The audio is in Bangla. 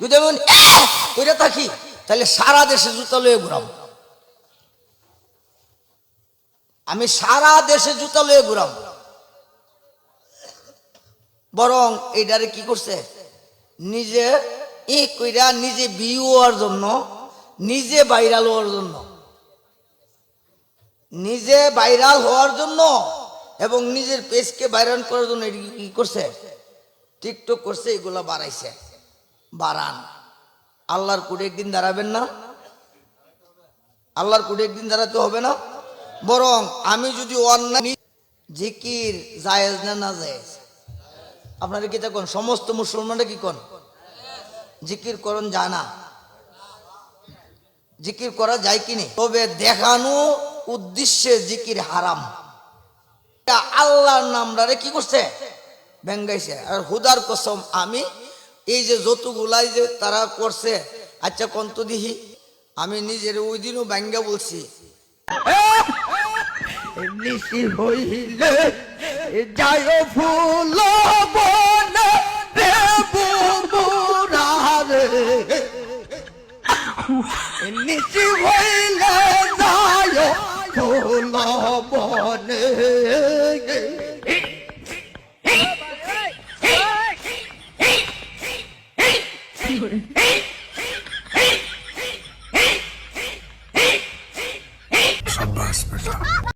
যদি আমি কইরা থাকি তাহলে সারা দেশে জুতা লয়ে ঘুরাম, আমি সারা দেশে জুতা লয়ে ঘুরাম। বরং এইটারে কি করছে, নিজে কইরা নিজে ভিউ হওয়ার জন্য, নিজে ভাইরাল হওয়ার জন্য, নিজে ভাইরাল হওয়ার জন্য এবং নিজের পেজকে ভাইরাল করার জন্য কি করছে, টিকটক করছে, এগুলা বাড়াইছে। বাড়ান, আল্লাহর কোর্টে একদিন দাঁড়াবেন না? আল্লাহর কোর্টে একদিন দাঁড়াতে হবে না? বরং আমি যদি অন্যায়, জিকির জায়েজ না না জায়েজ? আপনারা কি তা কোন? সমস্ত মুসলমানরা কি কোন? জিকির করণ যায় না? জিকির করা যায় কিনি? তবে দেখানো উদ্দেশ্যে জিকির হারাম। আল্লাহর নামটারে কি করছে, ব্যঙ্গাইছে। আর হুদার কসম, আমি এই যে যতগুলাই যে তারা করছে, আচ্ছা কন্ত দিহি, আমি নিজের ওই দিনও ব্যঙ্গা বলছি, নিশি হইলে যায় ফুল বনে দেবো মোরারে, নিশি হইলে যায় ফুল বনে।